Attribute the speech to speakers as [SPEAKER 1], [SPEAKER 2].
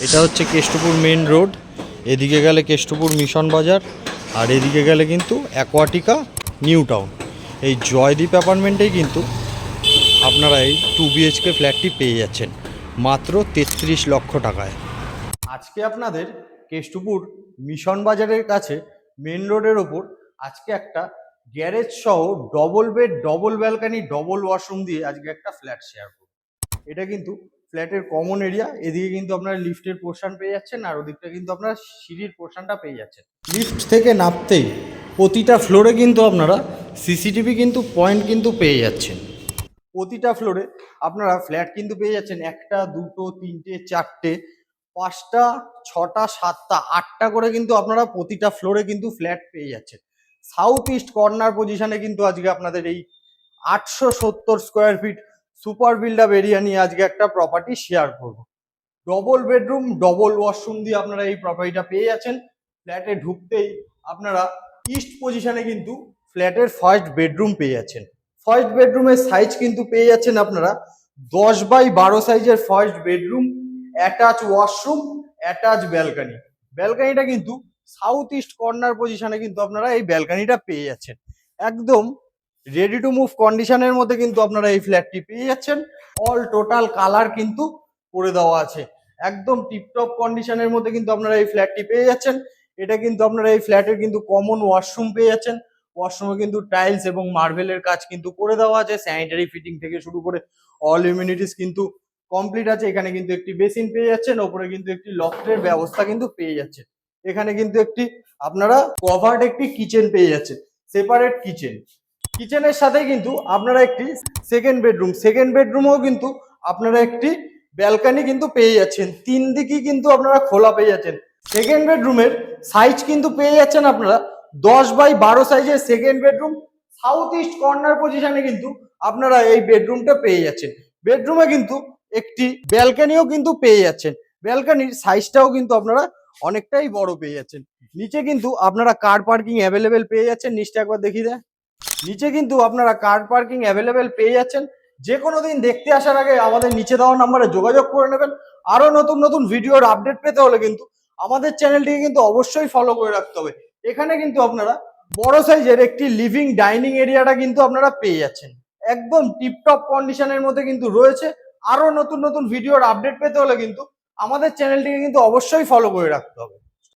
[SPEAKER 1] এটা হচ্ছে Keshtopur main road. এদিকে গেলে কেষ্টপুর মিশন বাজার, আর এদিকে গেলে কিন্তু অ্যাকোয়াটিকা নিউ টাউন। এই জয়দীপ অ্যাপার্টমেন্টেই কিন্তু আপনারা এই 2 BHK ফ্ল্যাটটি পেয়ে যাচ্ছেন মাত্র 33 লক্ষ টাকায়। আজকে আপনাদের কেষ্টপুর মিশন বাজারের কাছে মেন রোডের ওপর আজকে একটা গ্যারেজ সহ double bed, double balcony, double washroom দিয়ে আজকে একটা ফ্ল্যাট শেয়ার করব। এটা কিন্তু ফ্ল্যাটের কমন এরিয়া। এদিকে কিন্তু আপনারা লিফটের পোর্শন পেয়ে যাচ্ছেন, আর ওদিকটা কিন্তু আপনারা সিঁড়ির পোর্শনটা পেয়ে যাচ্ছেন। লিফট থেকে নামতেই প্রতিটা ফ্লোরে কিন্তু আপনারা সিসিটিভি কিন্তু পয়েন্ট কিন্তু পেয়ে যাচ্ছেন। প্রতিটা ফ্লোরে আপনারা ফ্ল্যাট কিন্তু পেয়ে যাচ্ছেন, একটা, দুটো, তিনটে, চারটে, পাঁচটা, ছটা, সাতটা, আটটা করে কিন্তু আপনারা প্রতিটা ফ্লোরে কিন্তু ফ্ল্যাট পেয়ে যাচ্ছেন। সাউথ ইস্ট কর্নার পজিশনে কিন্তু আজকে আপনাদের এই 870 square feet super build up area নিয়ে আজকে একটা প্রপার্টি শেয়ার করব। ডবল বেডরুম, ডবল ওয়াশরুম দিয়ে আপনারা এই প্রপার্টিটা পেয়ে যাচ্ছেন। ফ্ল্যাটে ঢুকতেই আপনারা ইস্ট পজিশনে কিন্তু ফ্ল্যাটের ফার্স্ট বেডরুম পেয়ে যাচ্ছেন। ফার্স্ট বেডরুমের সাইজ কিন্তু পেয়ে যাচ্ছেন আপনারা 10x12 সাইজের first bedroom, attach washroom, attach balcony. ব্যালকানিটা কিন্তু সাউথ ইস্ট কর্নার পজিশনে কিন্তু আপনারা এই ব্যালকানিটা পেয়ে যাচ্ছেন। একদম রেডি টু মুভ কন্ডিশনের মধ্যে কিন্তু আপনারা এই ফ্ল্যাটটি পেয়ে যাচ্ছেন। অল টোটাল কালার কিন্তু করে দেওয়া আছে। একদম টিপটপ কন্ডিশনের মধ্যে কিন্তু আপনারা এই ফ্ল্যাটটি পেয়ে যাচ্ছেন। এটা কিন্তু আপনারা এই ফ্ল্যাটের কিন্তু কমন ওয়াশরুম পেয়ে যাচ্ছেন। ওয়াশরুমে কিন্তু টাইলস এবং মার্বেলের কাজ কিন্তু করে দেওয়া আছে। স্যানিটারি ফিটিং থেকে শুরু করে অল ইউনিটিস কিন্তু কমপ্লিট আছে। এখানে কিন্তু একটি বেসিন পেয়ে যাচ্ছেন, ওপরে কিন্তু একটি লফটের ব্যবস্থা কিন্তু পেয়ে যাচ্ছে। এখানে কিন্তু একটি আপনারা কভার্ড একটি কিচেন পেয়ে যাচ্ছেন, সেপারেট কিচেন। কিচেনের সাথে কিন্তু আপনারা একটি সেকেন্ড বেডরুম, সেকেন্ড রুমেও কিন্তু আপনারা একটি ব্যালকানি কিন্তু পেয়ে যাচ্ছেন। তিন দিকই কিন্তু আপনারা খোলা পেয়ে যাচ্ছেন। সেকেন্ড বেডরুমের সাইজ কিন্তু পেয়ে যাচ্ছেন আপনারা 10x12 সাইজের second bedroom. South east corner পজিশনে কিন্তু আপনারা এই বেডরুমটা পেয়ে যাচ্ছেন। বেডরুমে কিন্তু একটি ব্যালকানিও কিন্তু পেয়ে যাচ্ছেন। ব্যালকানির সাইজটাও কিন্তু আপনারা অনেকটাই বড় পেয়ে যাচ্ছেন। নিচে কিন্তু আপনারা কার পার্কিং অ্যাভেলেবেল পেয়ে যাচ্ছেন। নিচটা একবার দেখিয়ে দেয়। নিচে কিন্তু আপনারা কার পার্কিং অ্যাভেলেবেল পেয়ে যাচ্ছেন। যে কোনো দিন দেখতে আসার আগে আমাদের নিচে দেওয়া নাম্বারে যোগাযোগ করে নেবেন। আরো নতুন নতুন ভিডিওর আপডেট পেতে হলে কিন্তু আমাদের চ্যানেলটিকে কিন্তু অবশ্যই ফলো করে রাখতে হবে। এখানে কিন্তু আপনারা বড় সাইজের একটি লিভিং ডাইনিং এরিয়াটা কিন্তু আপনারা পেয়ে যাচ্ছেন। একদম টিপটপ কন্ডিশনের মধ্যে কিন্তু রয়েছে। আরো নতুন নতুন ভিডিওর আপডেট পেতে হলে কিন্তু আমাদের চ্যানেলটিকে কিন্তু অবশ্যই ফলো করে রাখতে হবে।